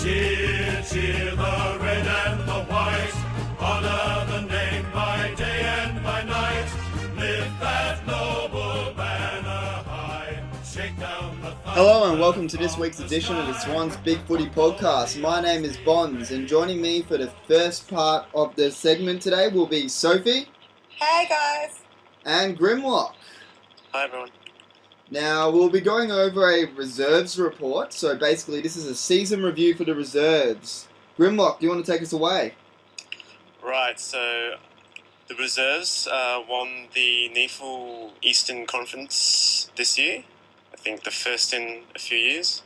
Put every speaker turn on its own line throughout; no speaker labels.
Cheer, cheer the red and the white, honor the name by day and by night. Lift that noble banner high, shake down the thunder.
Hello and welcome to this week's edition of the Swans Bigfooty podcast. My name is Bonz, and joining me for the first part of the segment today will be Sophie.
Hey guys.
And Grimlock.
Hi everyone.
Now, we'll be going over a reserves report. So basically, this is a season review for the reserves. Grimlock, do you want to take us away?
Right, so the reserves won the NEFL Eastern Conference this year. I think the first in a few years.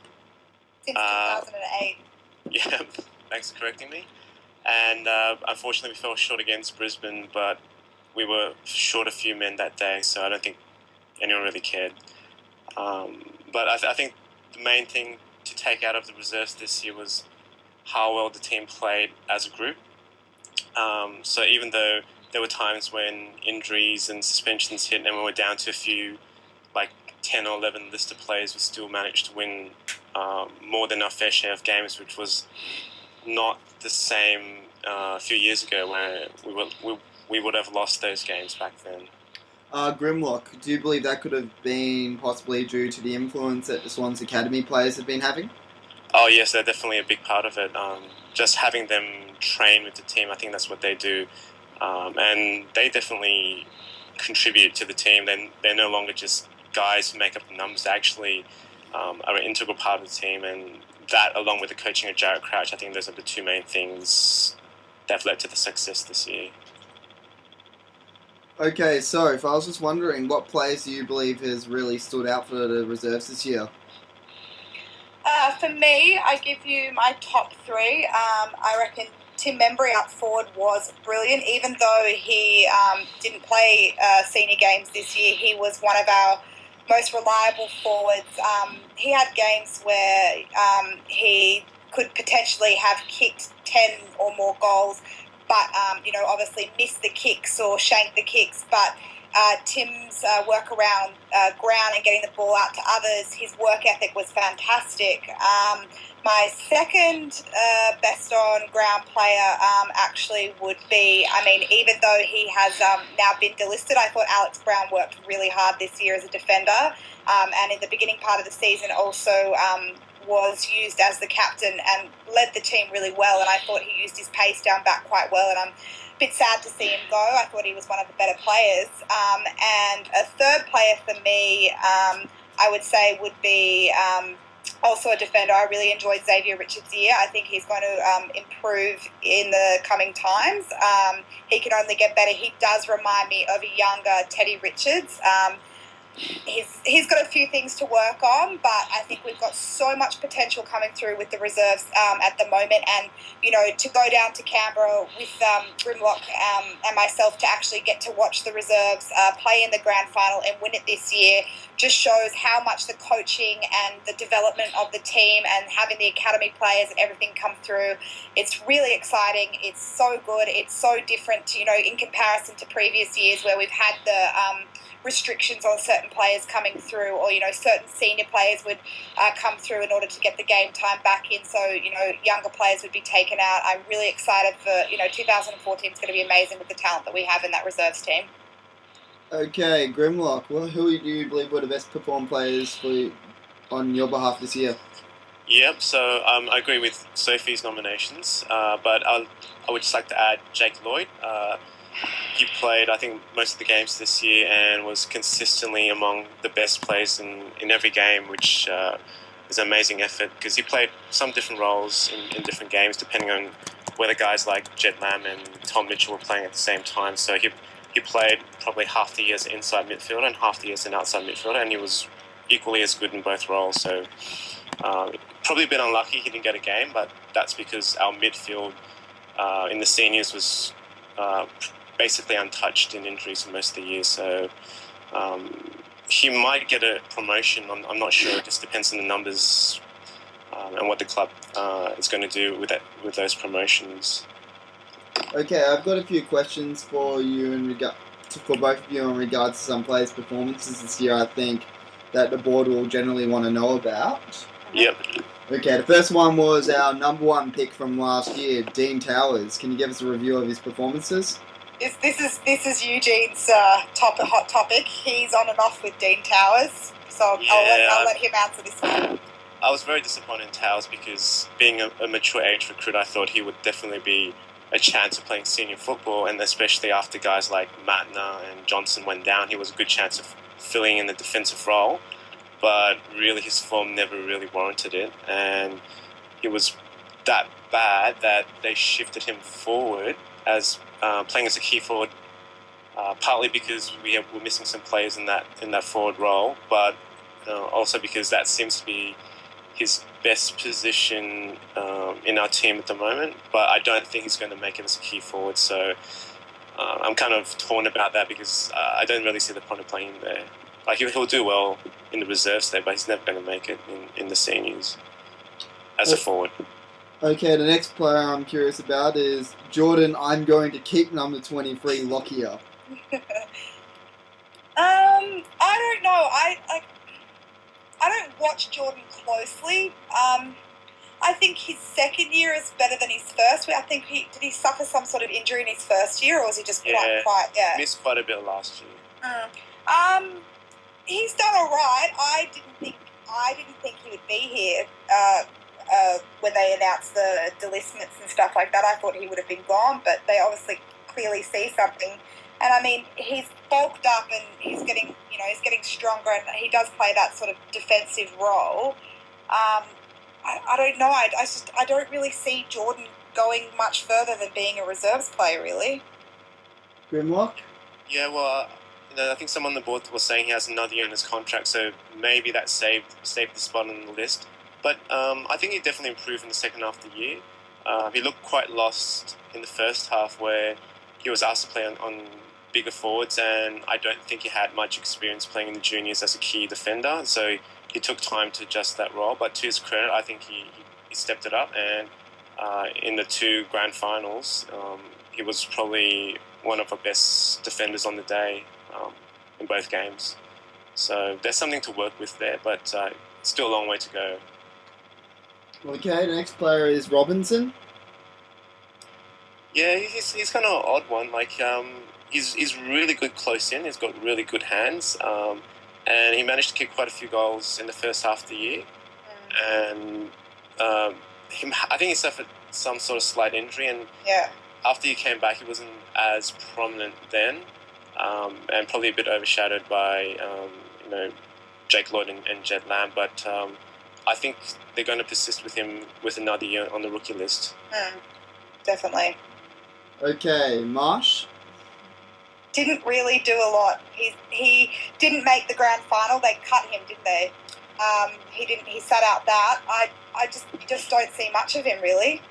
Since 2008.
Yeah, thanks for correcting me. And unfortunately, we fell short against Brisbane, but we were short a few men that day, so I don't think anyone really cared. But I think the main thing to take out of the reserves this year was how well the team played as a group. So even though there were times when injuries and suspensions hit and we were down to a few, like 10 or 11 listed players, we still managed to win more than our fair share of games, which was not the same a few years ago where we would have lost those games back then.
Grimlock, do you believe that could have been possibly due to the influence that the Swans Academy players have been having?
Oh yes, they're definitely a big part of it. Just having them train with the team, I think that's what they do. And they definitely contribute to the team. They're no longer just guys who make up the numbers. They actually are an integral part of the team. And that, along with the coaching of Jarrett Crouch, I think those are the two main things that have led to the success this year.
Okay, so if I was just wondering, what players do you believe has really stood out for the reserves this year?
For me, I give you my top three. I reckon Tim Membry up forward was brilliant. Even though he didn't play senior games this year, he was one of our most reliable forwards. He had games where he could potentially have kicked 10 or more goals, but, obviously missed the kicks or shanked the kicks. But Tim's work around ground and getting the ball out to others, his work ethic was fantastic. My second best on ground player actually would be, even though he has now been delisted, I thought Alex Brown worked really hard this year as a defender. And in the beginning part of the season also was used as the captain and led the team really well, and I thought he used his pace down back quite well, and I'm a bit sad to see him go. I thought he was one of the better players. And a third player for me, I would say would be also a defender. I really enjoyed Xavier Richards' year. I think he's going to improve in the coming times. He can only get better. He does remind me of a younger Teddy Richards. He's got a few things to work on, but I think we've got so much potential coming through with the reserves at the moment. And, to go down to Canberra with Grimlock and myself to actually get to watch the reserves play in the grand final and win it this year just shows how much the coaching and the development of the team and having the academy players and everything come through. It's really exciting. It's so good. It's so different, in comparison to previous years where we've had the restrictions on certain players coming through, or certain senior players would come through in order to get the game time back in, so younger players would be taken out. I'm really excited for 2014 is going to be amazing with the talent that we have in that reserves team.
Okay, Grimlock, who do you believe were the best performed players on your behalf this year?
Yep, so I agree with Sophie's nominations, but I would just like to add Jake Lloyd. He played, I think, most of the games this year and was consistently among the best players in every game, which is an amazing effort because he played some different roles in different games depending on whether guys like Jed Lamb and Tom Mitchell were playing at the same time. So he played probably half the year as an inside midfielder and half the year as an outside midfielder, and he was equally as good in both roles. So probably a bit unlucky he didn't get a game, but that's because our midfield in the seniors was basically untouched in injuries for most of the year, so he might get a promotion. I'm not sure. It just depends on the numbers and what the club is going to do with those promotions.
Okay, I've got a few questions for you for both of you in regards to some players' performances this year. I think that the board will generally want to know about.
Yep.
Okay, the first one was our number one pick from last year, Dean Towers. Can you give us a review of his performances?
This is Eugene's hot topic. He's on and off with Dean Towers, so I'll let him answer this one.
I was very disappointed in Towers because being a mature age recruit, I thought he would definitely be a chance of playing senior football, and especially after guys like Matner and Johnson went down, he was a good chance of filling in the defensive role. But really, his form never really warranted it, and he was that bad that they shifted him forward as playing as a key forward, partly because we're missing some players in that forward role, but also because that seems to be his best position in our team at the moment. But I don't think he's going to make it as a key forward, so I'm kind of torn about that because I don't really see the point of playing him there. Like he'll do well in the reserves there, but he's never going to make it in the seniors as a forward.
Okay, the next player I'm curious about is Jordan. I'm going to keep number 23 Lockyer.
I don't know. I don't watch Jordan closely. I think his second year is better than his first. I think did he suffer some sort of injury in his first year, or was he just quite
missed quite a bit last year.
He's done all right. I didn't think he would be here when they announced the delisments and stuff like that. I thought he would have been gone, but they obviously clearly see something. And I mean, he's bulked up and he's getting stronger, and he does play that sort of defensive role. I don't know. I don't really see Jordan going much further than being a reserves player, really.
Grimlock?
Yeah, well, I think someone on the board was saying he has another year in his contract, so maybe that saved the spot on the list. But I think he definitely improved in the second half of the year. He looked quite lost in the first half, where he was asked to play on bigger forwards, and I don't think he had much experience playing in the juniors as a key defender, so he took time to adjust that role. But to his credit, I think he stepped it up, and in the two grand finals, he was probably one of our best defenders on the day in both games. So there's something to work with there, but still a long way to go.
Okay, the next player is Robinson.
Yeah, he's kind of an odd one. Like, he's really good close in. He's got really good hands, and he managed to kick quite a few goals in the first half of the year. And I think he suffered some sort of slight injury, and after he came back, he wasn't as prominent then, and probably a bit overshadowed by Jake Lloyd and Jed Lamb. But I think they're going to persist with him with another year on the rookie list.
Definitely.
Okay, Marsh?
Didn't really do a lot. He didn't make the grand final. They cut him, didn't they? He didn't. He sat out that. I just don't see much of him, really.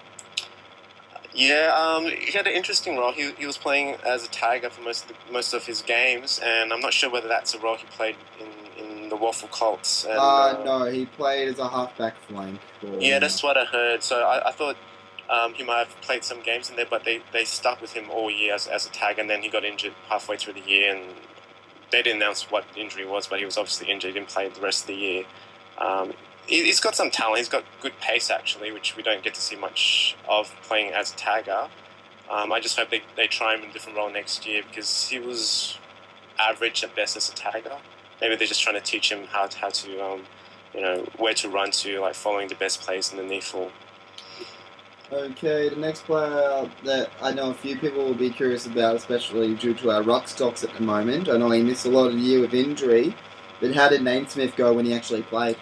Yeah, he had an interesting role. He was playing as a tagger for most of his games, and I'm not sure whether that's a role he played in the Waffle Colts. And,
no, he played as a halfback flank.
Yeah, that's what I heard. So I thought he might have played some games in there, but they stuck with him all year as a tag, and then he got injured halfway through the year, and they didn't announce what the injury was, but he was obviously injured. He didn't play the rest of the year. He's got some talent. He's got good pace, actually, which we don't get to see much of playing as a tagger. I just hope they try him in a different role next year, because he was average at best as a tagger. Maybe they're just trying to teach him how to where to run to, like following the best plays in the knee full.
Okay, the next player that I know a few people will be curious about, especially due to our ruck stocks at the moment. I know he missed a lot of the year with injury, but how did Naismith go when he actually played?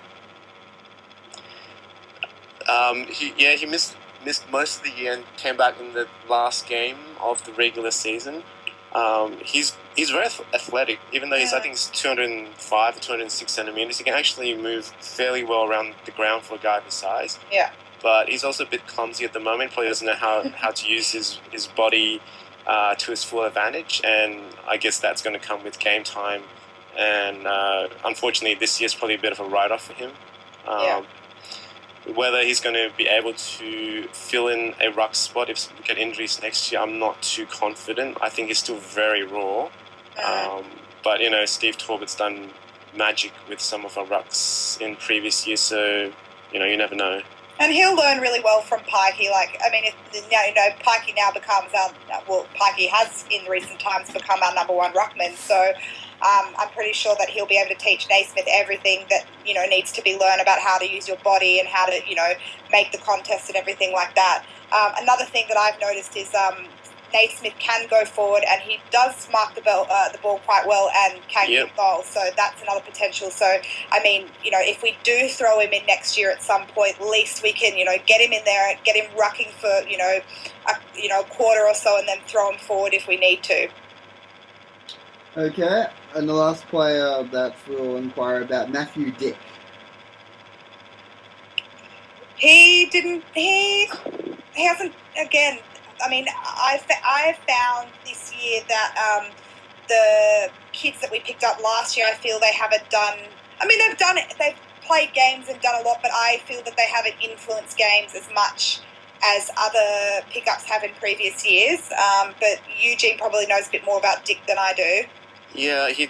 He missed most of the year and came back in the last game of the regular season. He's very athletic, even though I think he's 205 or 206 centimeters. He can actually move fairly well around the ground for a guy of his size.
Yeah.
But he's also a bit clumsy at the moment. Probably doesn't know how to use his body to his full advantage, and I guess that's going to come with game time. And unfortunately, this year's probably a bit of a write-off for him. Whether he's going to be able to fill in a ruck spot if we get injuries next year, I'm not too confident. I think he's still very raw. But, Steve Torbert's done magic with some of our rucks in previous years, so you never know.
And he'll learn really well from Pikey. Pikey now becomes Pikey has in recent times become our number one ruckman. So I'm pretty sure that he'll be able to teach Naismith everything that needs to be learned about how to use your body and how to make the contest and everything like that. Another thing that I've noticed is Naismith can go forward and he does mark the ball quite well and can get goals. So that's another potential. So, if we do throw him in next year at some point, at least we can, get him in there, get him rucking for, a quarter or so and then throw him forward if we need to.
Okay, and the last player that we'll inquire about, Matthew Dick.
He hasn't, again, I found this year that the kids that we picked up last year, I feel they haven't done. They've done it. They've played games and done a lot, but I feel that they haven't influenced games as much as other pickups have in previous years. But Eugene probably knows a bit more about Dick than I do.
Yeah, he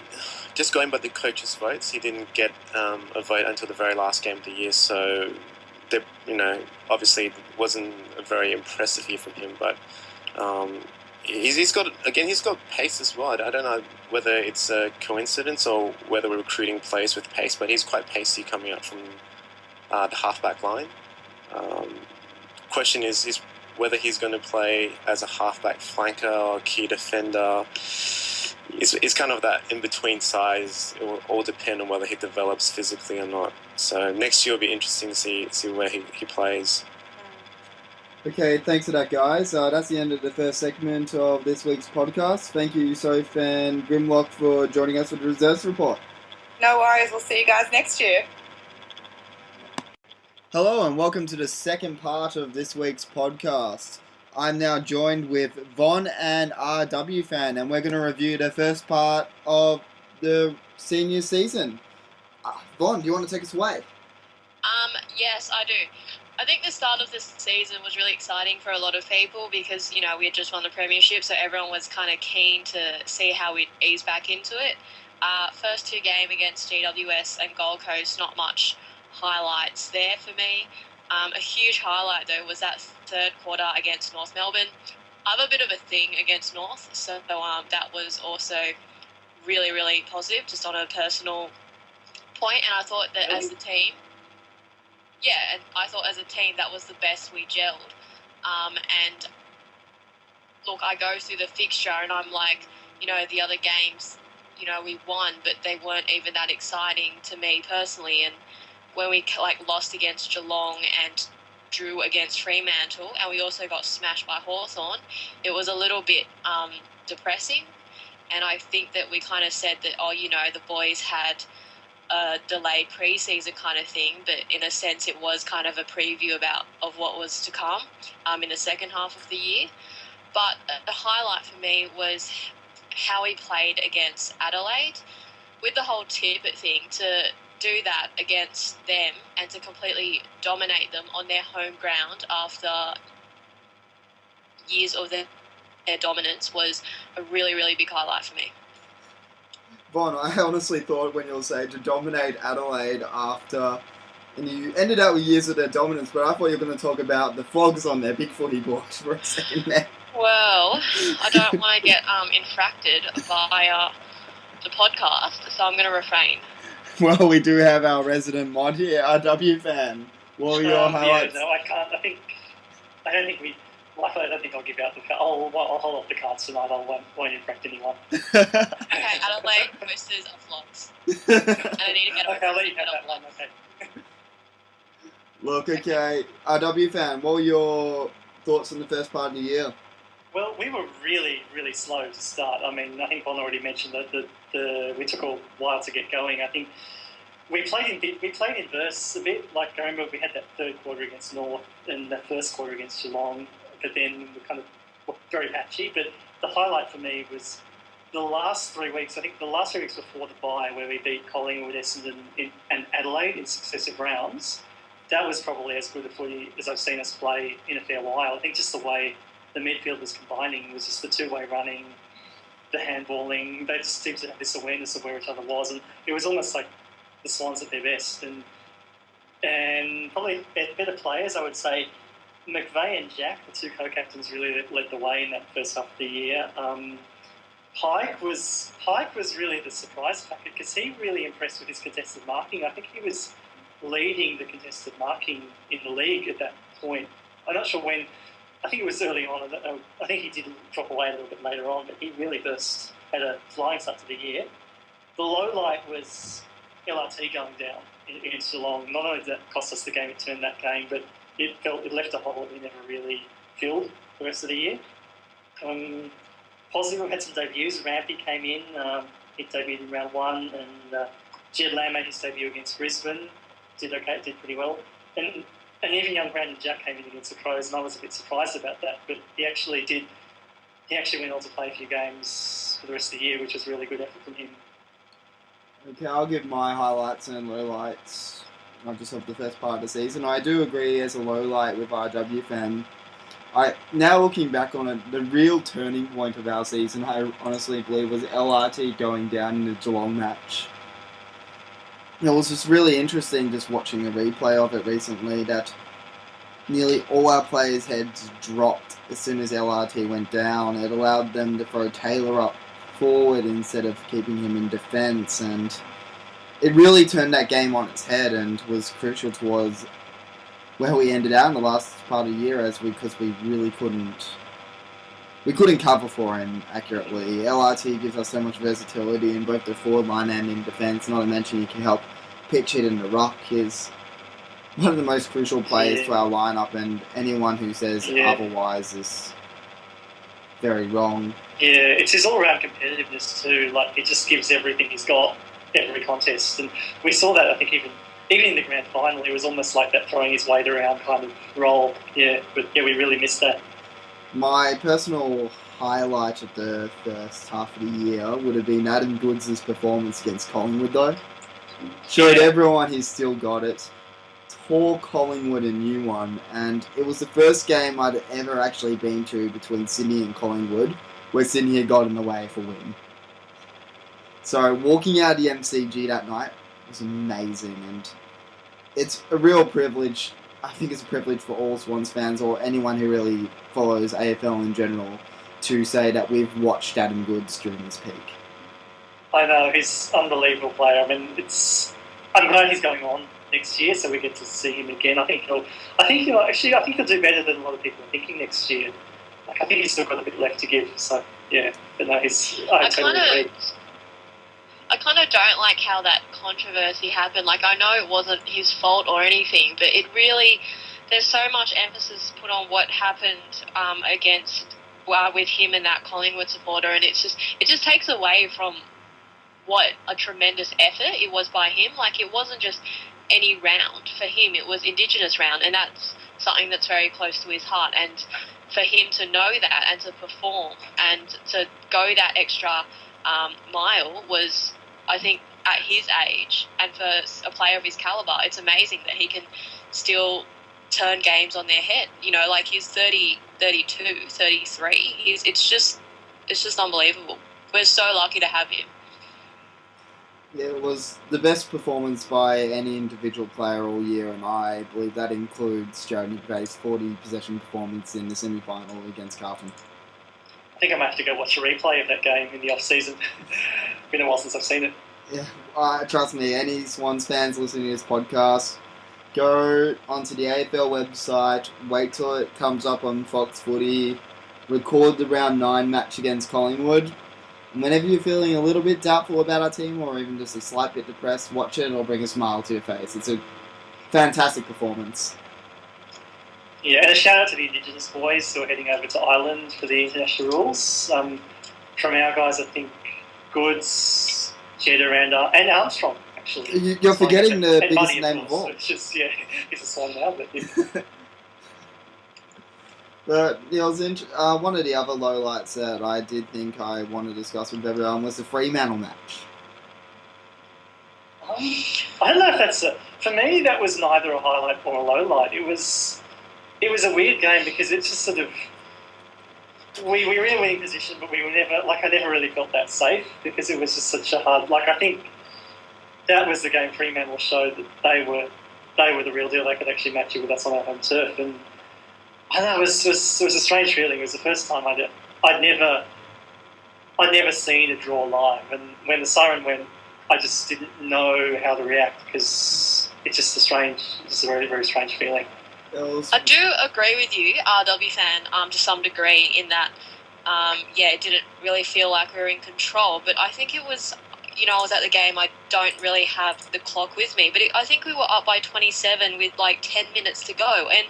just going by the coaches' votes, he didn't get a vote until the very last game of the year. So, obviously it wasn't a very impressive year from him. But he's got pace as well. I don't know whether it's a coincidence or whether we're recruiting players with pace, but he's quite pacey coming up from the halfback line. Question is whether he's going to play as a halfback flanker or key defender. It's kind of that in-between size. It will all depend on whether he develops physically or not. So next year will be interesting to see where he plays.
Okay, thanks for that, guys. That's the end of the first segment of this week's podcast. Thank you, Soph and Grimlock, for joining us with the Reserves Report.
No worries. We'll see you guys next year.
Hello and welcome to the second part of this week's podcast. I'm now joined with Vonn and Rwfan, and we're going to review the first part of the senior season. Vonn, do you want to take us away?
Yes, I do. I think the start of this season was really exciting for a lot of people because, we had just won the premiership, so everyone was kind of keen to see how we'd ease back into it. First two games against GWS and Gold Coast, not much highlights there for me. A huge highlight, though, was that third quarter against North Melbourne. I have a bit of a thing against North, so that was also really, really positive, just on a personal point. And I thought that as a team, that was the best we gelled. And look, I go through the fixture and I'm like, the other games, we won, but they weren't even that exciting to me personally. And when we lost against Geelong and drew against Fremantle, and we also got smashed by Hawthorn, it was a little bit depressing. And I think that we kind of said that, the boys had a delayed pre-season kind of thing, but in a sense it was kind of a preview of what was to come in the second half of the year. But the highlight for me was how we played against Adelaide. With the whole Tippett thing, to do that against them and to completely dominate them on their home ground after years of their dominance was a really, really big highlight for me.
Vonn, I honestly thought when you were saying to dominate Adelaide after, and you ended up with years of their dominance, but I thought you were going to talk about the flogs on their Bigfooty board for a second there.
Well, I don't want to get infracted by the podcast, so I'm going to refrain.
Well, we do have our resident mod here, Rwfan. What were your highlights?
Yeah, no, I can't. I don't think I'll give out the card. I'll hold off the cards tonight. I won't infract anyone.
Okay, Adelaide versus flogs. And I need to get
okay, I'll let you have that one. Okay.
Look, okay. Rwfan, what were your thoughts on the first part of the year?
Well, we were really, really slow to start. I think Bonz already mentioned that we took a while to get going. I think we played in bursts a bit. I remember we had that third quarter against North and that first quarter against Geelong, but then we kind of were very patchy. But the highlight for me was the last 3 weeks. I think the last 3 weeks before the bye, where we beat Collingwood, Essendon, and Adelaide in successive rounds. That was probably as good a footy as I've seen us play in a fair while. I think just the way the midfield was combining was just the two-way running, the handballing. They just seemed to have this awareness of where each other was, and it was almost like the Swans at their best. And And probably better players, I would say McVeigh and Jack, the two co-captains, really led the way in that first half of the year. Pike was really the surprise factor because he really impressed with his contested marking. I think he was leading the contested marking in the league at that point. I'm not sure when. I think it was early on. I think he did drop away a little bit later on, but he really just had a flying start to the year. The low light was LRT going down against Geelong. Not only did that cost us the game, it turned that game, but it left a hole that we never really filled the rest of the year. Positive, we had some debuts. Rampy came in, he debuted in round 1, and Jed Lamb made his debut against Brisbane. Did pretty well. And even young Brandon Jack came in against the Crows, and I was a bit surprised about that. But he actually went on to play a few games for the rest of the year, which was really good effort from him.
Okay, I'll give my highlights and lowlights, not just of the first part of the season. I do agree as a lowlight with RW fan. Now looking back on it, the real turning point of our season, I honestly believe, was LRT going down in the Geelong match. It was just really interesting just watching a replay of it recently that nearly all our players' heads dropped as soon as LRT went down. It allowed them to throw Taylor up forward instead of keeping him in defence, and it really turned that game on its head and was crucial towards where we ended out in the last part of the year, because we really couldn't cover for him accurately. LRT gives us so much versatility in both the forward line and in defence. Not to mention he can help pitch it in the ruck. He's one of the most crucial players to our lineup, and anyone who says otherwise is very wrong.
Yeah, it's his all-round competitiveness too. Like, he just gives everything he's got every contest, and we saw that. I think even in the grand final, it was almost like that throwing his weight around kind of role. Yeah, but we really missed that.
My personal highlight of the first half of the year would have been Adam Goods' performance against Collingwood, though. Showed everyone he's still got it. Tore Collingwood a new one, and it was the first game I'd ever actually been to between Sydney and Collingwood where Sydney had gotten away for win. So walking out of the MCG that night was amazing, and it's a real privilege. I think it's a privilege for all Swans fans or anyone who really follows AFL in general to say that we've watched Adam Goods during this peak.
I know, he's an unbelievable player. I mean, I'm glad he's going on next year, so we get to see him again. I think he'll do better than a lot of people are thinking next year. Like, I think he's still got a bit left to give. So yeah, but no, I totally agree.
I kind of don't like how that controversy happened. Like, I know it wasn't his fault or anything, but it really, there's so much emphasis put on what happened with him and that Collingwood supporter, and it just takes away from what a tremendous effort it was by him. Like, it wasn't just any round for him, it was Indigenous round, and that's something that's very close to his heart. And for him to know that and to perform and to go that extra mile was, I think, at his age and for a player of his calibre, it's amazing that he can still turn games on their head. You know, like, he's 30, 32, 33. It's just unbelievable. We're so lucky to have him.
Yeah, it was the best performance by any individual player all year, and I believe that includes Jared McVeigh's 40 possession performance in the semi-final against Carlton.
I think I might have to go watch a replay of that game in the off-season. Been a while since I've seen it.
Yeah, trust me, any Swans fans listening to this podcast, go onto the AFL website, wait till it comes up on Fox Footy, record the round 9 match against Collingwood, and whenever you're feeling a little bit doubtful about our team or even just a slight bit depressed, watch it and it'll bring a smile to your face. It's a fantastic performance.
Yeah, and a shout out to the Indigenous boys who are heading over to Ireland for the international rules. From our guys, I think Goods, Jeddah, and Armstrong, actually.
You're forgetting the biggest name of all.
It's just, he's a Swan now, but yeah.
But it was one of the other lowlights that I did think I want to discuss with everyone was the Fremantle match.
I don't know if that's for me, that was neither a highlight or a lowlight. It was a weird game because it's just sort of we were in a winning position, but we were never I never really felt that safe because it was just such a hard. I think that was the game Fremantle showed that they were they were the real deal. They could actually match it with us on our home turf, and I don't know, it was a strange feeling. It was the first time I'd never seen a draw live, and when the siren went, I just didn't know how to react because it's just a very, very strange feeling.
I do agree with you, RW fan, to some degree in that, it didn't really feel like we were in control, but I think it was, I was at the game, I don't really have the clock with me, but I think we were up by 27 with like 10 minutes to go, and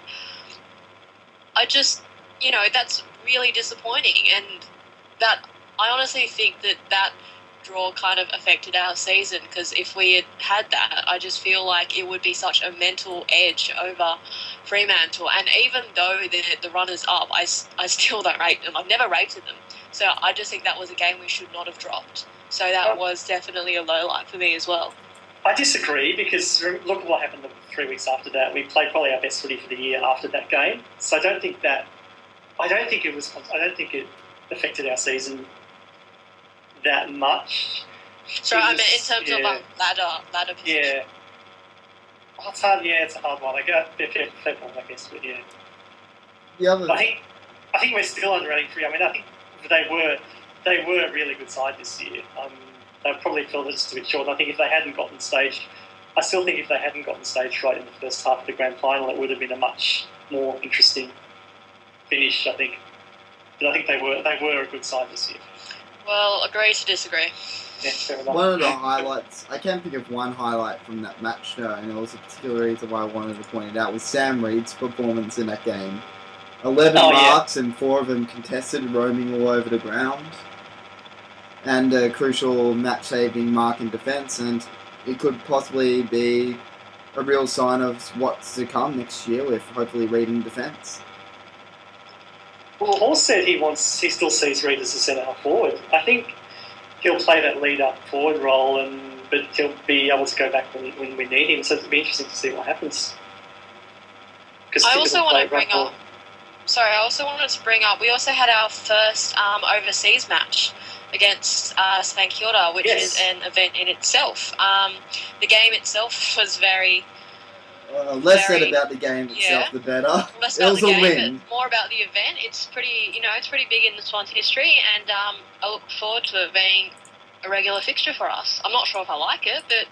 I just, that's really disappointing, and that, I honestly think that draw kind of affected our season, because if we had that, I just feel like it would be such a mental edge over Fremantle. And even though the runners up, I still don't rate them. I've never rated them. So I just think that was a game we should not have dropped. So that was definitely a low light for me as well.
I disagree, because look at what happened the 3 weeks after that. We played probably our best footy for the year after that game. So I don't think it affected our season that much.
So I mean, in terms of ladder position.
Yeah. Oh, it's hard. Yeah, it's a hard one. I guess, but yeah. I think we're still underrating 3. I mean, I think they were a really good side this year. They probably felt just a bit short. I think if they hadn't gotten staged, I still think if they hadn't gotten staged right in the first half of the grand final, it would have been a much more interesting finish. I think, but I think they were a good side this year.
Well, agree to disagree.
Yeah, fair enough.
One of the highlights, I can think of one highlight from that match, though, and it was a particular reason why I wanted to point it out, was Sam Reid's performance in that game. 11 marks and 4 of them contested, roaming all over the ground. And a crucial match-saving mark in defence, and it could possibly be a real sign of what's to come next year with hopefully Reid in defence.
Well, Horse said he still sees Reid as a centre-half forward. I think he'll play that lead-up forward role, but he'll be able to go back when we need him. So it'll be interesting to see what happens.
I also wanted to bring up, we also had our first overseas match against St Kilda, which is an event in itself. The game itself was very...
less said about the game itself, the better.
Less
it
about
was
the
a
game,
win.
but more about the event. It's pretty big in the Swans history, and I look forward to it being a regular fixture for us. I'm not sure if I like it, but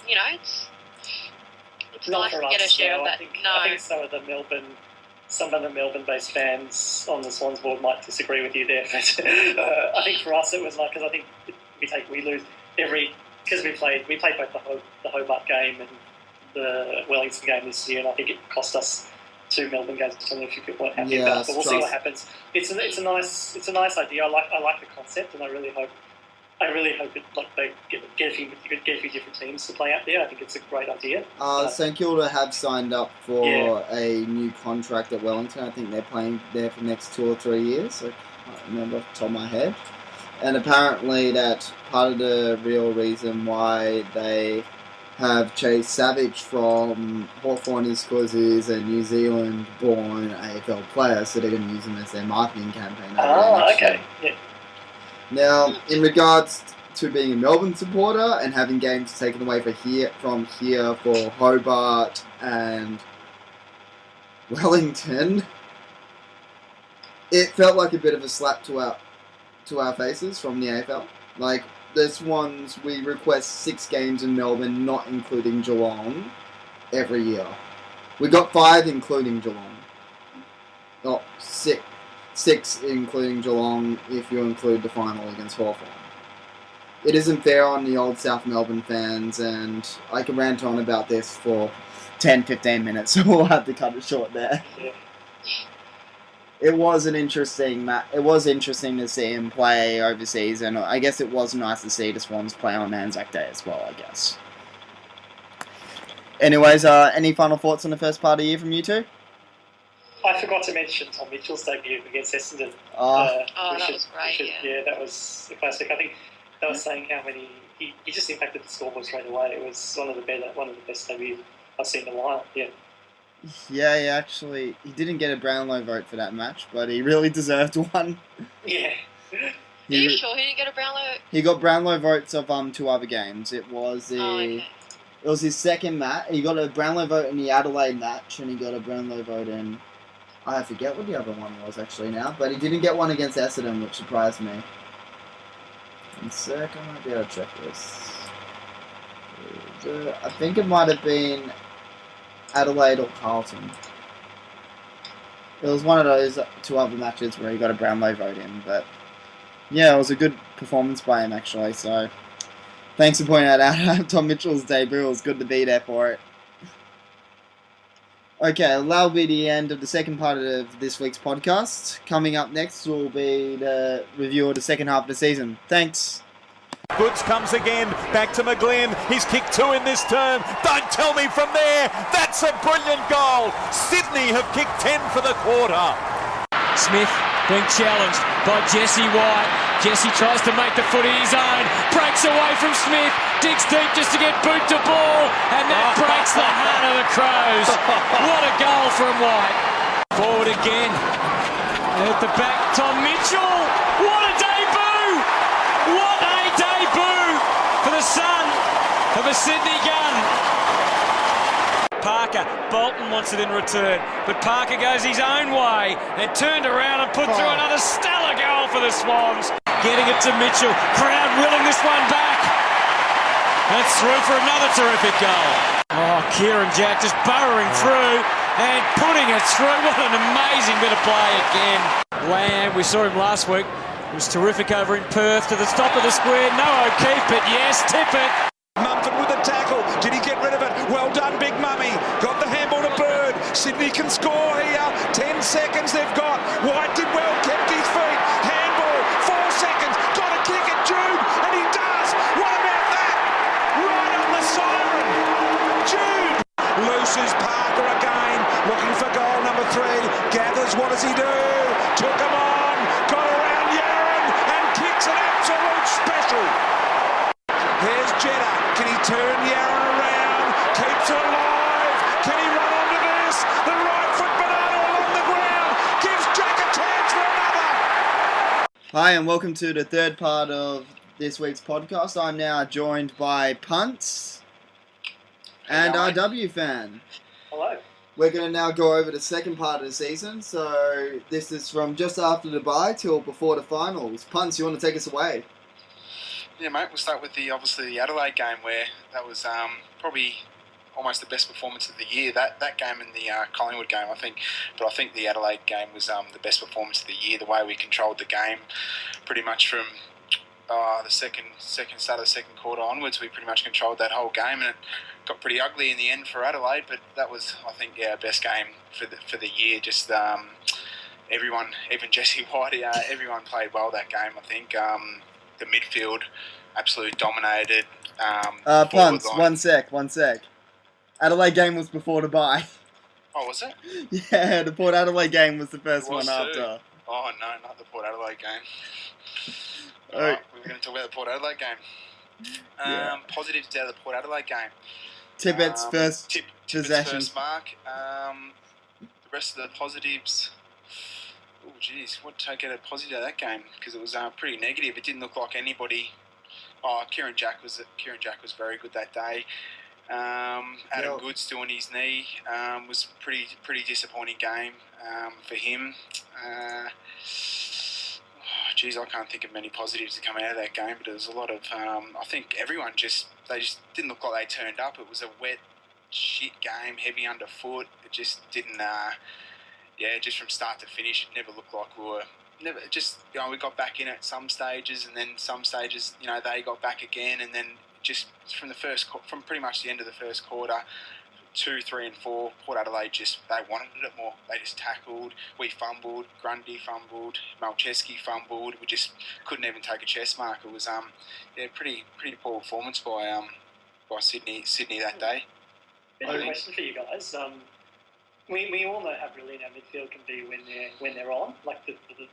it's nice to get a share of that.
I think some of the Melbourne-based fans on the Swans board might disagree with you there. But I think for us it was like, because I think we lose because we played both the Hobart game and the Wellington game this year, and I think it cost us 2 Melbourne games. I don't know if you weren't happy about it, but we'll see what happens. It's a nice idea. I like the concept, and I really hope it, they get a few different teams to play out there. I think it's a great idea.
St Kilda have signed up for a new contract at Wellington. I think they're playing there for the next 2 or 3 years. I can't remember off the top of my head. And apparently that's part of the real reason why they have Chase Savage from Rwfan is because he's a New Zealand-born AFL player, so they're going to use him as their marketing campaign.
Okay. Yeah.
Now, in regards to being a Melbourne supporter and having games taken away from here for Hobart and Wellington, it felt like a bit of a slap to our faces from the AFL. Like, the Swans, we request 6 games in Melbourne, not including Geelong, every year. We got 5 including Geelong. Oh, 6 including Geelong if you include the final against Hawthorn. It isn't fair on the old South Melbourne fans, and I could rant on about this for 10-15 minutes, so we'll have to cut it short there.
Yeah.
It was an interesting match. It was interesting to see him play overseas, and I guess it was nice to see the Swans play on Anzac Day as well, I guess. Anyways, any final thoughts on the first part of the year from you two?
I forgot to mention Tom Mitchell's debut against Essendon.
That was great,
yeah, that was a classic. I think they were saying how many... He just impacted the scoreboard straight away. It was one of the best debuts I've seen in a while, yeah.
Yeah, he didn't get a Brownlow vote for that match, but he really deserved one.
Yeah.
Are you sure he didn't get a Brownlow?
He got Brownlow votes of 2 other games. It was the It was his second match. He got a Brownlow vote in the Adelaide match, and he got a Brownlow vote in... I forget what the other one was actually now, but he didn't get one against Essendon, which surprised me. One sec, I might be able to check this. I think it might have been Adelaide or Carlton. It was one of those two other matches where he got a Brownlow vote in, but yeah, it was a good performance by him actually, so thanks for pointing that out. Tom Mitchell's debut, it was good to be there for it. Okay, that'll be the end of the second part of this week's podcast. Coming up next will be the review of the second half of the season. Thanks.
Goods comes again, back to McGlynn. He's kicked 2 in this term. Don't tell me from there. That's a brilliant goal. Sydney have kicked 10 for the quarter.
Smith being challenged by Jesse White. Jesse tries to make the footy his own. Breaks away from Smith. Digs deep just to get boot to ball. And that breaks the heart of the Crows. What a goal from White. Forward again. At the back, Tom Mitchell. What a debut! What a debut for the son of a Sydney gun. Parker, Bolton wants it in return, but Parker goes his own way and turned around and put through another stellar goal for the Swans. Getting it to Mitchell, crowd willing this one back. That's through for another terrific goal. Oh, Kieran Jack just burrowing through and putting it through. What an amazing bit of play again. Lamb, we saw him last week. It was terrific over in Perth to the top of the square. No O'Keefe, but yes, tip it.
Mumford with the tackle. Did he get rid of it? Well done, Big Mummy. Got the handball to Bird. Sydney can score here. 10 seconds they've got. White did well, kept his feet. Handball, 4 seconds. Got a kick at Jude, and he does. What about that? Right on the siren. Jude looses Parker again. Looking for goal number 3. Gathers, what does he do? Took him on. Got around Yaron and kicks an absolute special. Here's Jeddah. Can he turn Yaron around? Keeps it alive. Can he run onto this? The right foot banana along the ground. Gives Jack a chance for another.
Hi and welcome to the third part of this week's podcast. I'm now joined by Punts and Rwfan.
Hello.
We're going to now go over the second part of the season. So this is from just after the bye till before the finals. Punts, you want to take us away?
Yeah, mate, we'll start with the Adelaide game where that was probably almost the best performance of the year. That game and the Collingwood game, I think. But I think the Adelaide game was the best performance of the year. The way we controlled the game, pretty much from the second start of the second quarter onwards, we pretty much controlled that whole game, and it got pretty ugly in the end for Adelaide. But that was, I think, our best game for the year. Just everyone, even Jesse White, everyone played well that game. I think. The midfield absolutely dominated.
Punts, one sec. After game was before the bye.
Oh, was it?
Yeah, the Port Adelaide game was the first one after.
Oh, no, not the Port Adelaide game.
Oh.
Right, we're going to talk about the Port Adelaide game. Positives out of the Port Adelaide game.
Tippett's first
Tippett's
possession.
first mark. The rest of the positives... Oh, geez, what to take out a positive out of that game? Because it was pretty negative. It didn't look like anybody... Oh, Kieran Jack was very good that day. Adam Goods doing his knee was pretty disappointing game for him. Geez, I can't think of many positives to come out of that game, but there was a lot of... I think everyone just didn't look like they turned up. It was a wet, shit game, heavy underfoot. It just didn't... just from start to finish, it never looked like we were... we got back in at some stages, and then some stages, they got back again, and then just from pretty much the end of the first quarter, 2, 3 and 4, Port Adelaide they wanted it more. They just tackled, we fumbled, Grundy fumbled, Malcheski fumbled, we just couldn't even take a chest mark. It was pretty poor performance by Sydney that day.
Bit of a question for you guys. We all know how brilliant our midfield can be when they're on. Like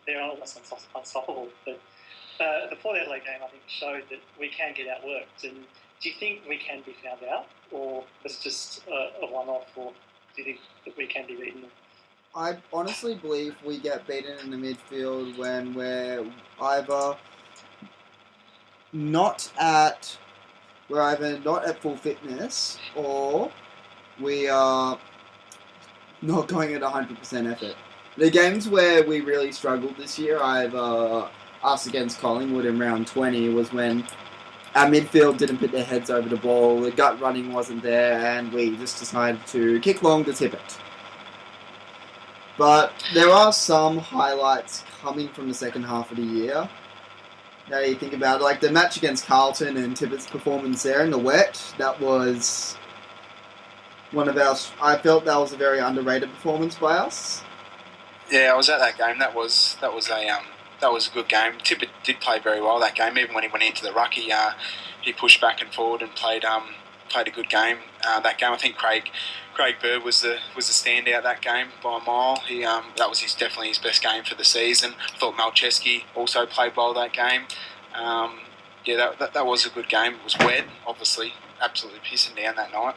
they're almost unstoppable. But the Port Adelaide game, I think, showed that we can get outworked. And do you think we can be found out, or was it just a one-off, or do you think that we can be beaten?
I honestly believe we get beaten in the midfield when we're either not at we're either not at full fitness or we are not going at 100% effort. The games where we really struggled this year, us against Collingwood in round 20, was when our midfield didn't put their heads over the ball, the gut running wasn't there, and we just decided to kick long to tip it. But there are some highlights coming from the second half of the year. Now you think about it, like the match against Carlton and Tippett's performance there in the wet, that was one of our... I felt that was a very underrated performance by us.
Yeah, I was at that game. That was a good game. Tippett did play very well that game. Even when he went into the ruck, he pushed back and forward and played a good game. That game, I think Craig Bird was the standout that game by a mile. That was definitely his best game for the season. I thought Malcheski also played well that game. That was a good game. It was wet, obviously, absolutely pissing down that night.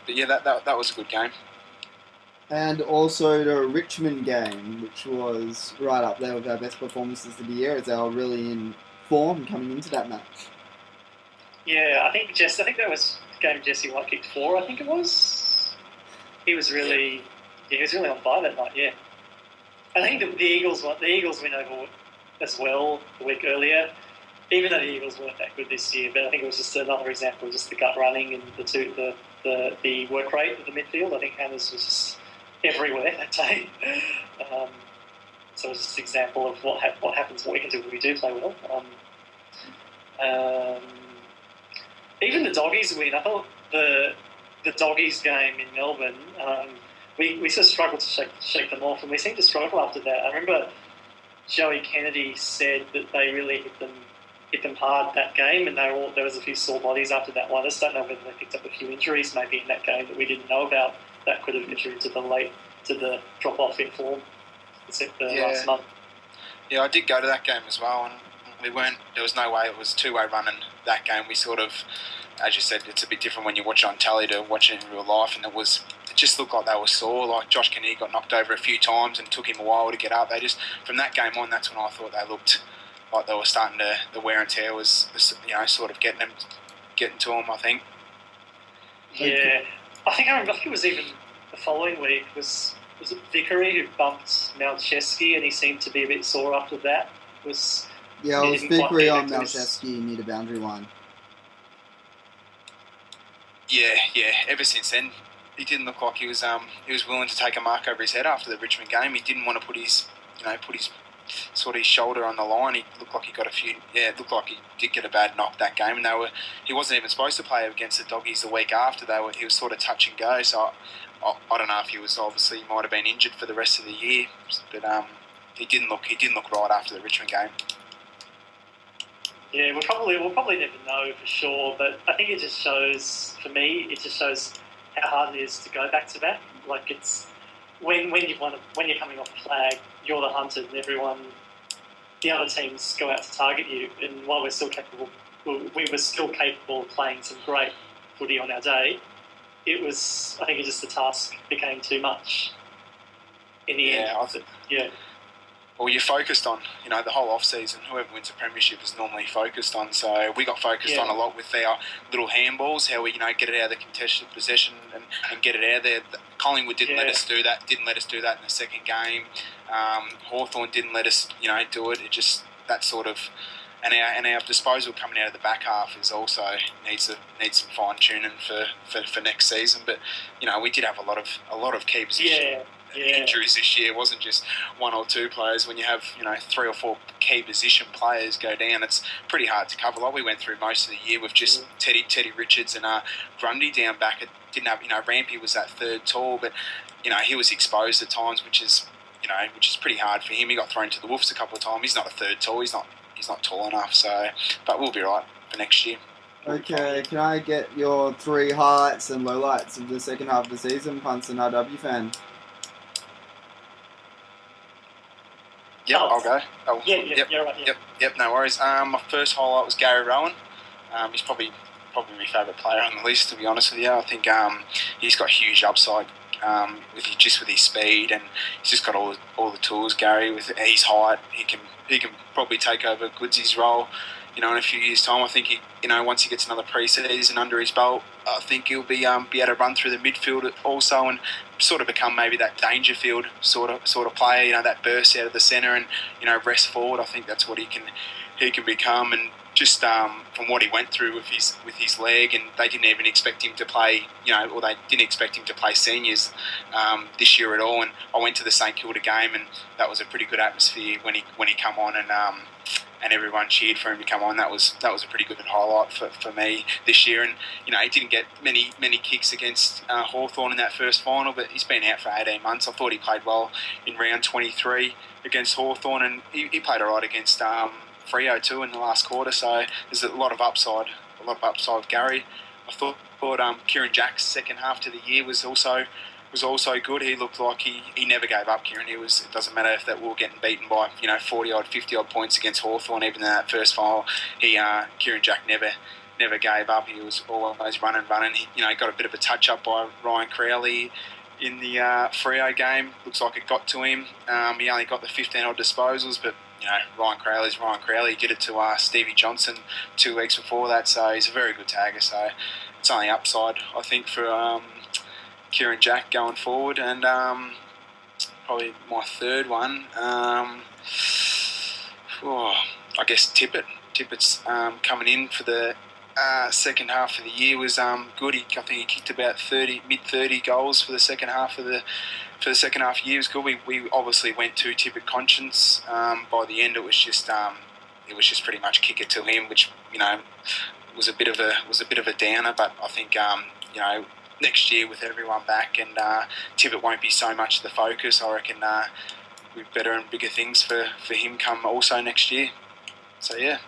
But yeah, that was a good game.
And also the Richmond game, which was right up there with our best performances of the year, as they were really in form coming into that match.
Yeah, I think that was the game Jesse White kicked 4. I think it was. He was really on fire that night. Yeah, I think the Eagles win over as well the week earlier. Even though the Eagles weren't that good this year, but I think it was just another example of just the gut running and the work rate of the midfield. I think Hannah's was just everywhere that day. So it's just an example of what happens, what we can do when we do play well. Even the Doggies win. I thought the Doggies game in Melbourne, we sort of struggled to shake them off, and we seemed to struggle after that. I remember Joey Kennedy said that they really hit them hard that game, and there was a few sore bodies after that one. I just don't know whether they picked up a few injuries maybe in that game that we didn't know about that could have contributed to the drop off in form last month.
Yeah, I did go to that game as well, and there was no way it was two-way running that game. We sort of, as you said, it's a bit different when you watch it on telly to watch it in real life, and it just looked like they were sore. Like Josh Kennedy got knocked over a few times and took him a while to get up. From that game on, that's when I thought they looked like they were starting to, the wear and tear was, sort of getting to them, I think.
Yeah, I think it was even the following week was it Vickery who bumped Malcheski, and he seemed to be a bit sore after that.
It was Vickery on Malcheski near the boundary line. Yeah.
Ever since then, he didn't look like he was willing to take a mark over his head after the Richmond game. He didn't want to put his sort of his shoulder on the line. He looked like he got a few. Yeah, it looked like he did get a bad knock that game, and he wasn't even supposed to play against the Doggies the week after. He was sort of touch and go. So I don't know if he might have been injured for the rest of the year, but he didn't look right after the Richmond game.
Yeah, we'll probably never know for sure, but I think it just shows how hard it is to go back to back. Like it's when you're coming off a flag, you're the hunted, and the other teams go out to target you. And while we were still capable of playing some great footy on our day, I think the task became too much in the end. Yeah.
Well, you're focused on, the whole off-season, whoever wins a premiership is normally focused on. So we got focused on a lot with our little handballs, how we, get it out of the contested possession and get it out there. Collingwood didn't let us do that in the second game. Hawthorn didn't let us, do it. It just, that sort of... And our disposal coming out of the back half is also needs some fine tuning for next season. But we did have a lot of key position injuries this year. It wasn't just one or two players. When you have 3 or 4 key position players go down, it's pretty hard to cover. Like we went through most of the year with just Teddy Richards and Grundy down back. It didn't have Rampy was that third tall, but he was exposed at times, which is pretty hard for him. He got thrown to the wolves a couple of times. He's not a third tall. He's not tall enough, but we'll be right for next year.
Okay, can I get your 3 highlights and lowlights of the second half of the season, Punts and RW fan?
Yep, I'll go.
You're right.
Yep, no worries. My first highlight was Gary Rowan. He's probably my favourite player on the list, to be honest with you. I think he's got huge upside with his speed, and he's just got all the tools. Gary, with his height, he can probably take over Goodsy's role in a few years' time, I think once he gets another pre-season under his belt, I think he'll be able to run through the midfield also and sort of become maybe that Dangerfield sort of player, that burst out of the centre and rest forward. I think that's what he can become. And just from what he went through with his leg, and they didn't even expect him to play, or they didn't expect him to play seniors this year at all. And I went to the St Kilda game, and that was a pretty good atmosphere when he come on, and everyone cheered for him to come on. That was a pretty good highlight for me this year. And he didn't get many kicks against Hawthorn in that first final, but he's been out for 18 months. I thought he played well in round 23 against Hawthorn, and he played all right against Freo too in the last quarter. So there's a lot of upside with Gary. I thought Kieran Jack's second half to the year was also good. He looked like he never gave up, Kieran. It doesn't matter if that we were getting beaten by 40-odd, 50-odd points against Hawthorn, even in that first final. Kieran Jack never gave up. He was always running. He got a bit of a touch-up by Ryan Crowley in the Freo game. Looks like it got to him. He only got the 15-odd disposals, but Ryan Crowley's Ryan Crowley. He did it to Stevie Johnson 2 weeks before that, so he's a very good tagger. So it's only upside, I think, for Kieran Jack going forward. And probably my third one, I guess Tippett. Tippett's coming in for the second half of the year was good. I think he kicked about mid-30 goals for the second half of the second half of the year. It was good. We obviously went to Tippett conscience. By the end, it was just pretty much kick it to him, which was a bit of a downer. But I think next year with everyone back and Tippett won't be so much the focus. I reckon we've better and bigger things for him come also next year. So yeah.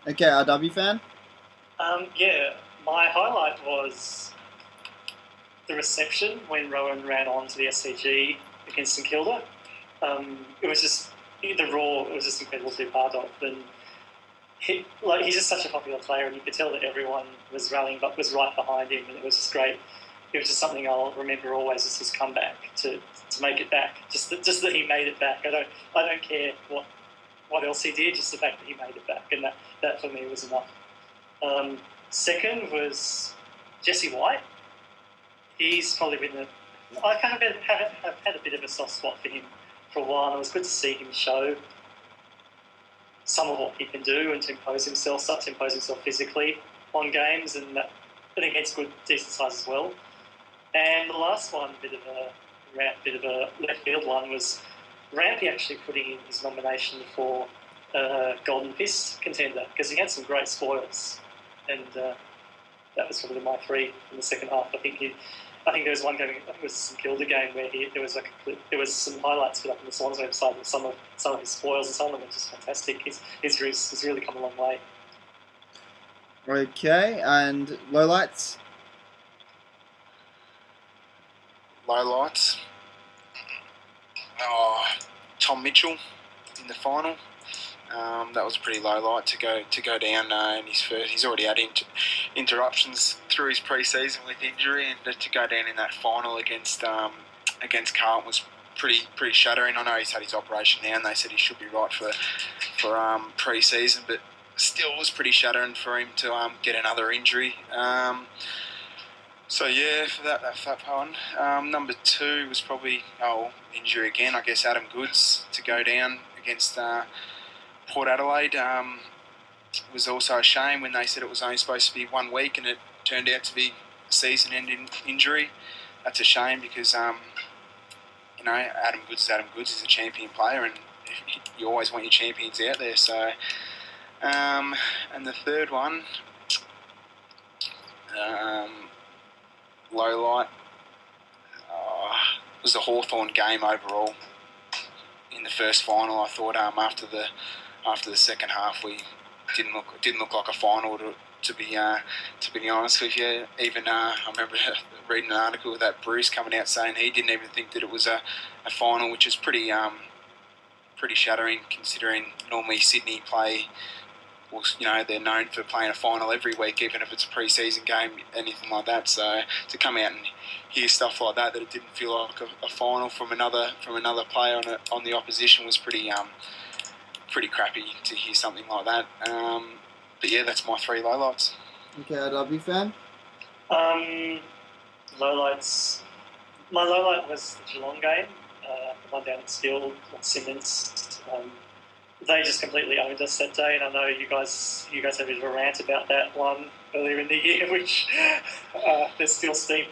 Okay, RW fan?
My highlight was the reception when Rowan ran on to the SCG against St Kilda. It was just it was just incredible to be part of. And he's just such a popular player, and you could tell that everyone was rallying, but was right behind him, and it was just great. It was just something I'll remember always, is his comeback to make it back. Just that he made it back. I don't care what else he did, just the fact that he made it back, and that for me was enough. Second was Jesse White. He's probably been I kind of have had a bit of a soft spot for him for a while. It was good to see him show some of what he can do and start to impose himself physically on games and against good, decent sides as well. And the last one, bit of a left field one, was Rampy actually putting in his nomination for Golden Fist contender, because he had some great spoils, and that was probably my three in the second half. I think there was one game, I think it was the St Kilda game, where there was some highlights put up on the Swans website with some of his spoils, and some of them were just fantastic. He's really come a long way.
Okay, and lowlights?
Lowlights. Tom Mitchell in the final. That was a pretty low light to go down in his first. He's already had interruptions through his pre-season with injury, and to go down in that final against Carlton was pretty shuddering. I know he's had his operation now, and they said he should be right for pre-season, but still was pretty shuddering for him to get another injury. So yeah, for that one. Number two was probably injury again. I guess Adam Goods to go down against Port Adelaide was also a shame when they said it was only supposed to be 1 week and it turned out to be a season-ending injury. That's a shame because Adam Goods is Adam Goods. He's a champion player, and you always want your champions out there. So, and the third one. Low light was the Hawthorn game overall. In the first final, I thought after the second half we didn't look like a final to be honest with you. Even I remember reading an article with that Bruce coming out saying he didn't even think that it was a final, which is pretty shattering considering normally Sydney play. Well, they're known for playing a final every week, even if it's a pre-season game, anything like that. So to come out and hear stuff like that it didn't feel like a final from another player on the opposition was pretty pretty crappy to hear something like that. But yeah, that's my 3 lowlights.
Okay, RW fan?
Lowlights. My lowlight was the Geelong game, the one down at Steel, at Simmons. They just completely owned us that day, and I know you guys had a bit of a rant about that one earlier in the year, which there's still steam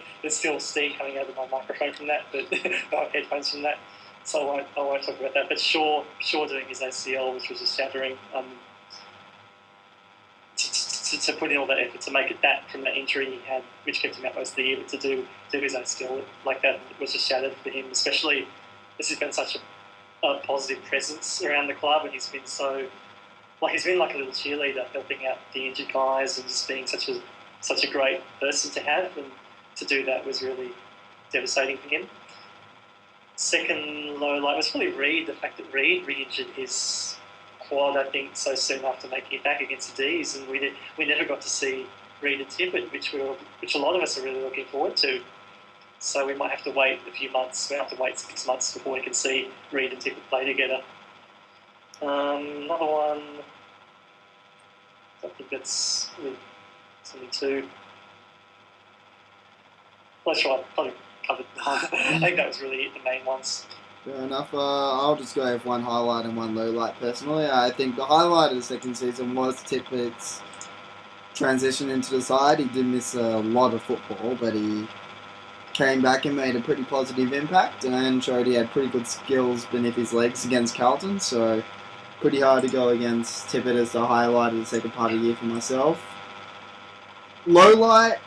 coming out of my microphone from that, but my headphones from that, so I won't talk about that. But Shaw doing his ACL, which was just shattering. To put in all that effort to make it back from that injury he had, which kept him out most of the year, but to do his ACL like that was just shattered for him. Especially, this has been such a positive presence around the club, and he's been he's been like a little cheerleader, helping out the injured guys and just being such a great person to have, and to do that was really devastating for him. Second low light was probably Reid. The fact that Reid re-injured his quad, I think, so soon after making it back against the D's, and we never got to see Reid and Tippett, which a lot of us are really looking forward to. So we might have to wait a few months. We have to wait 6 months before we can see Reid and Tippett play together. Another one, I think that's something too. Well, that's right, probably covered. I think that was really the main ones.
Fair enough. I'll just go with one highlight and one low light personally. I think the highlight of the second season was Tippett's transition into the side. He did miss a lot of football, but he came back and made a pretty positive impact and showed he had pretty good skills beneath his legs against Carlton. So pretty hard to go against Tippett as the highlight of the second part of the year for myself. Low light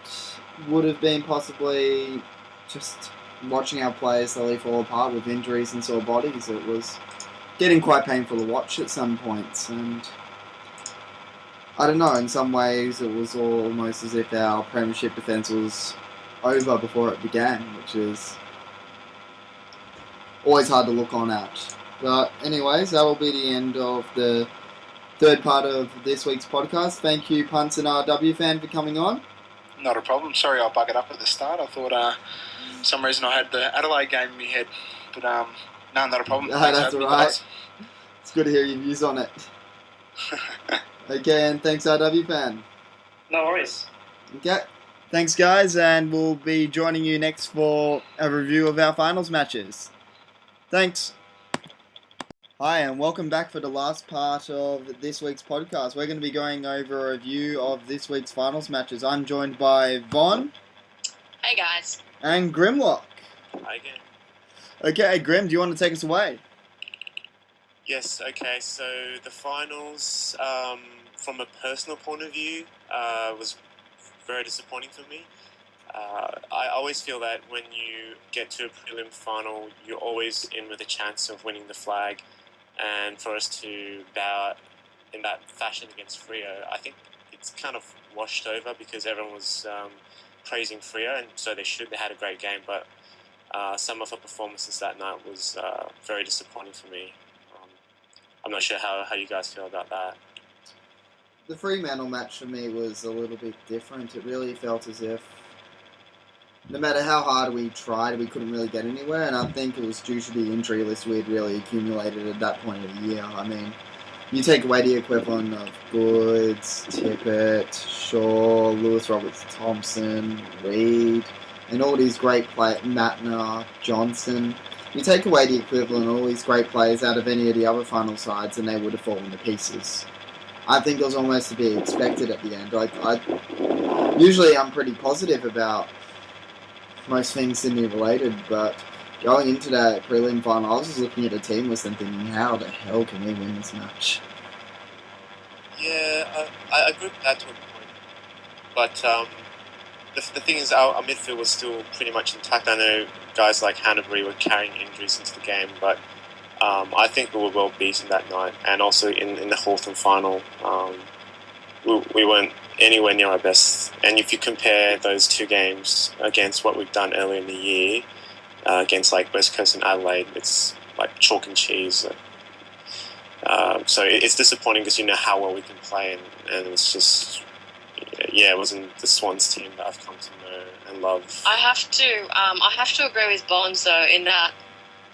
would have been possibly just watching our players slowly fall apart with injuries and sore bodies. It was getting quite painful to watch at some points, and I don't know, in some ways it was almost as if our premiership defence was over before it began, which is always hard to look on at. But anyways, that will be the end of the third part of this week's podcast. Thank you, Punts and RW fan, for coming on.
Not a problem. Sorry I buggered up at the start. I thought for some reason I had the Adelaide game in my head. But no, not a problem.
No, that's all right. It's good to hear your views on it. Okay, and thanks, RW fan.
No worries.
Okay, thanks, guys, and we'll be joining you next for a review of our finals matches. Thanks. Hi, and welcome back for the last part of this week's podcast. We're going to be going over a review of this week's finals matches. I'm joined by Vonn.
Hey, guys.
And Grimlock.
Hi again.
Okay, Grim, do you want to take us away?
Yes, okay, so the finals, from a personal point of view, was very disappointing for me. I always feel that when you get to a prelim final, you're always in with a chance of winning the flag. And for us to bow in that fashion against Freo, I think it's kind of washed over because everyone was praising Freo, and so they should. They had a great game, but some of our performances that night was very disappointing for me. I'm not sure how you guys feel about that.
The Fremantle match for me was a little bit different. It really felt as if no matter how hard we tried, we couldn't really get anywhere, and I think it was due to the injury list we had really accumulated at that point of the year. I mean, you take away the equivalent of Goods, Tippett, Shaw, Lewis Roberts-Thompson, Reid, and all these great players, Matner, Johnson. You take away the equivalent of all these great players out of any of the other final sides, and they would have fallen to pieces. I think it was almost to be expected at the end. Usually I'm pretty positive about most things Sydney related, but going into that prelim final, I was just looking at the team list and thinking, how the hell can we win this match?
Yeah, I agree with that to a point. But the thing is, our midfield was still pretty much intact. I know guys like Hanbury were carrying injuries into the game, but I think we were well beaten that night. And also in the Hawthorn final, we weren't anywhere near our best. And if you compare those two games against what we've done earlier in the year, against like West Coast and Adelaide, it's like chalk and cheese. So it's disappointing because you know how well we can play, and it's just, yeah, it wasn't the Swans team that I've come to know and love.
I have to agree with Bonz though, in that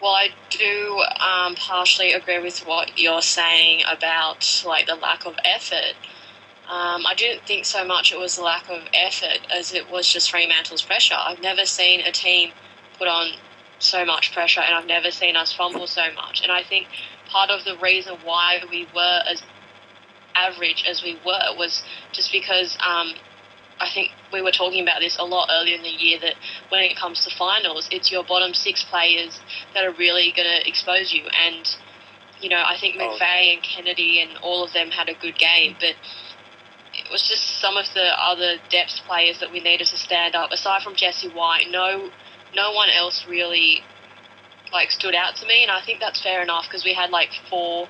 Well, I do partially agree with what you're saying about like the lack of effort. I didn't think so much it was the lack of effort as it was just Fremantle's pressure. I've never seen a team put on so much pressure, and I've never seen us fumble so much. And I think part of the reason why we were as average as we were was just because I think we were talking about this a lot earlier in the year, that when it comes to finals, it's your bottom 6 players that are really going to expose you. And, you know, I think McVeigh and Kennedy and all of them had a good game, but it was just some of the other depth players that we needed to stand up. Aside from Jesse White, no one else really like stood out to me, and I think that's fair enough because we had like 4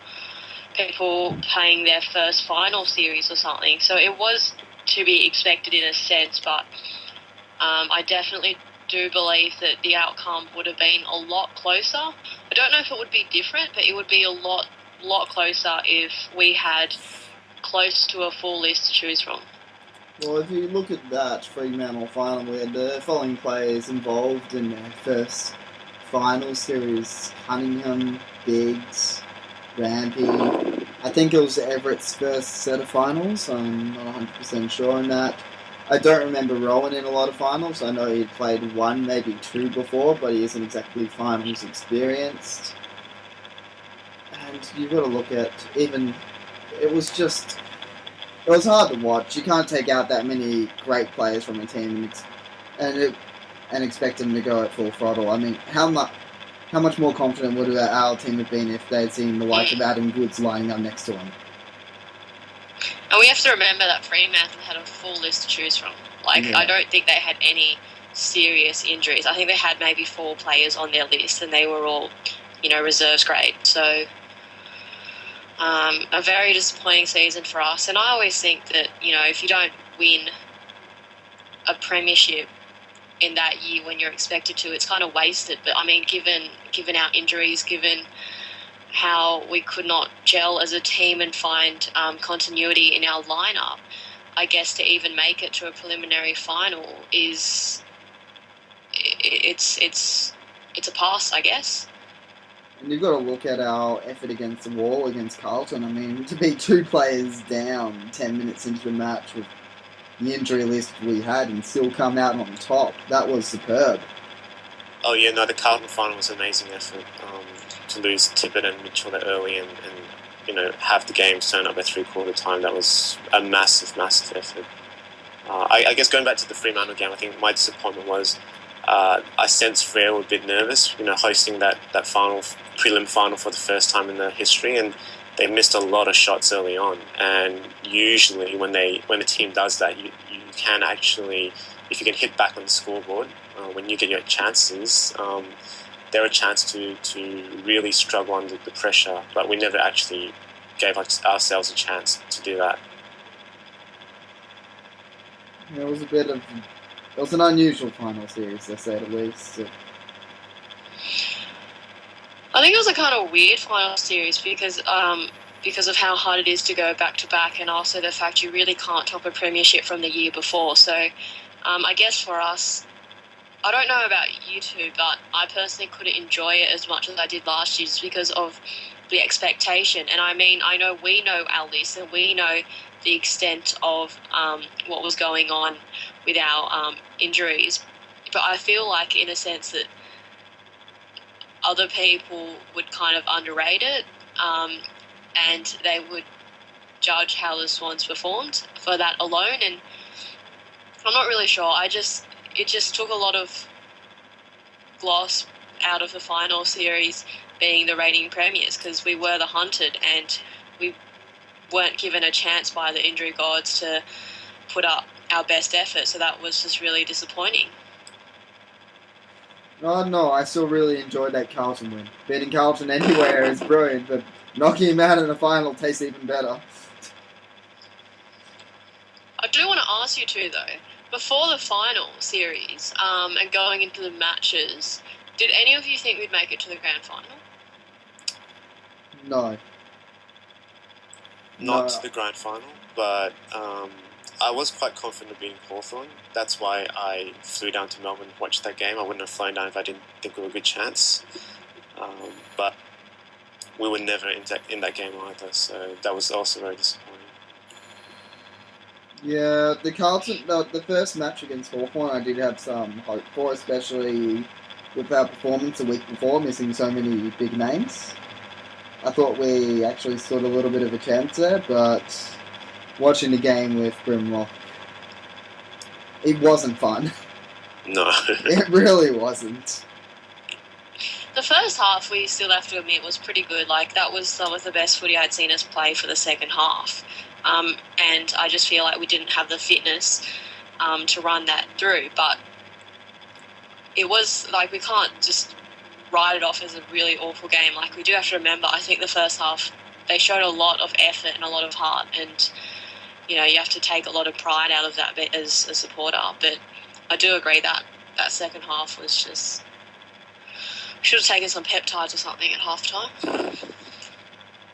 people playing their first final series or something, so it was to be expected in a sense, but I definitely do believe that the outcome would have been a lot closer. I don't know if it would be different, but it would be a lot closer if we had close to a full list to choose from.
Well, if you look at that Fremantle final, we had the following players involved in their first final series: Cunningham, Biggs, Rampy. I think it was Everett's first set of finals. I'm not 100% sure on that. I don't remember Rowan in a lot of finals. I know he'd played 1, maybe 2 before, but he isn't exactly finals experienced. And you've got to look at even... It was hard to watch. You can't take out that many great players from a team and expect them to go at full throttle. I mean, how much more confident would our team have been if they'd seen the likes of Adam Goods lining up next to him?
And we have to remember that Fremantle had a full list to choose from. I don't think they had any serious injuries. I think they had maybe 4 players on their list, and they were all, reserves grade. So, a very disappointing season for us. And I always think that, if you don't win a premiership in that year when you're expected to, it's kind of wasted. But I mean, given our injuries, given how we could not gel as a team and find continuity in our lineup, I guess to even make it to a preliminary final it's a pass, I guess.
And you've got to look at our effort against the wall against Carlton. I mean, to be 2 players down 10 minutes into the match with the injury list we had and still come out on top, that was superb.
Oh yeah, no, the Carlton final was an amazing effort. To lose Tippett and Mitchell that early and have the game turn up at 3/4 time, that was a massive effort. I guess going back to the Fremantle game, I think my disappointment was I sensed Freo were a bit nervous, hosting that prelim final for the first time in their history, and they missed a lot of shots early on. And usually when a team does that, you can actually, if you can hit back on the scoreboard, when you get your chances, they're a chance to really struggle under the pressure. But we never actually gave ourselves a chance to do that.
It was an unusual final series, to say the least.
I think it was a kind of weird final series because of how hard it is to go back to back, and also the fact you really can't top a premiership from the year before. So I guess for us, I don't know about you two, but I personally couldn't enjoy it as much as I did last year just because of the expectation. And I mean, I know we know our list and we know the extent of what was going on with our injuries, but I feel like in a sense that other people would kind of underrate it, and they would judge how the Swans performed for that alone. And I'm not really sure. It just took a lot of gloss out of the final series being the reigning premiers, because we were the hunted and we weren't given a chance by the injury gods to put up our best effort. So that was just really disappointing.
Oh no, I still really enjoyed that Carlton win. Beating Carlton anywhere is brilliant, but knocking him out in the final tastes even better.
I do want to ask you two though, before the final series and going into the matches, did any of you think we'd make it to the grand final?
No.
Not to the grand final, but I was quite confident of beating Hawthorn. That's why I flew down to Melbourne to watch that game. I wouldn't have flown down if I didn't think we were a good chance. But we were never in that game either, so that was also very disappointing.
Yeah, the first match against Rwfan I did have some hope for, especially with our performance a week before, missing so many big names. I thought we actually stood a little bit of a chance there, but watching the game with Grimlock, it wasn't fun.
No.
It really wasn't.
The first half, we still have to admit, was pretty good. Like, that was some of the best footy I'd seen us play for the second half. And I just feel like we didn't have the fitness to run that through. But it was, like, we can't just write it off as a really awful game. Like, we do have to remember, I think the first half, they showed a lot of effort and a lot of heart. And, you know, you have to take a lot of pride out of that as a supporter. But I do agree that second half was just... Should have taken some peptides or something at halftime.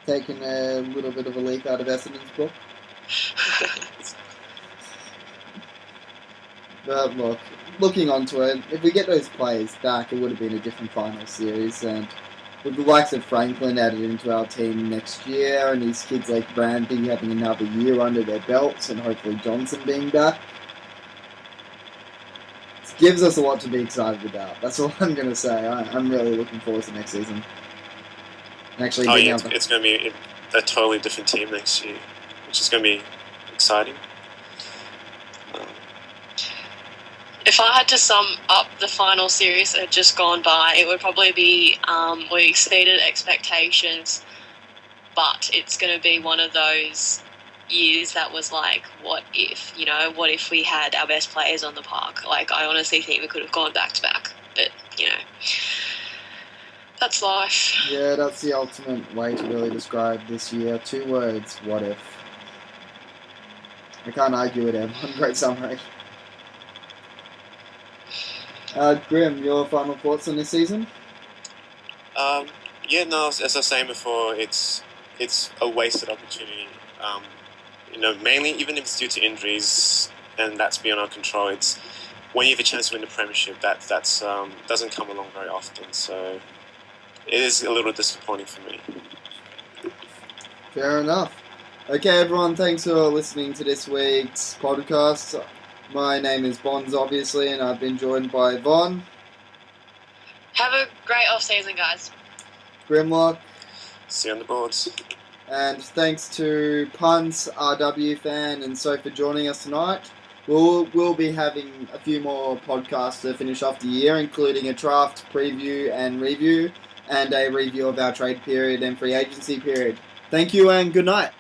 Taking a little bit of a leaf out of Essendon's book. But look, looking onto it, if we get those players back, it would have been a different final series. And with the likes of Franklin added into our team next year, and these kids like Brandy having another year under their belts, and hopefully Johnson being back, gives us a lot to be excited about. That's all I'm going to say. I'm really looking forward to next season. Actually,
it's going to be a totally different team next year, which is going to be exciting.
If I had to sum up the final series that had just gone by, it would probably be we exceeded expectations, but it's going to be one of those years that was like, what if we had our best players on the park? Like, I honestly think we could have gone back to back, but that's life.
Yeah, that's the ultimate way to really describe this year. 2 words: what if? I can't argue with it. One great summary. Grim, your final thoughts on this season?
As I was saying before, it's a wasted opportunity. Mainly even if it's due to injuries, and that's beyond our control. It's when you have a chance to win the premiership, that doesn't come along very often. So it is a little disappointing for me.
Fair enough. Okay, everyone, thanks for listening to this week's podcast. My name is Bonz, obviously, and I've been joined by Vonn.
Have a great off-season, guys.
Grimlock.
See you on the boards.
And thanks to Punts, Rwfan, and Soph for joining us tonight. We'll be having a few more podcasts to finish off the year, including a draft preview and review, and a review of our trade period and free agency period. Thank you and good night.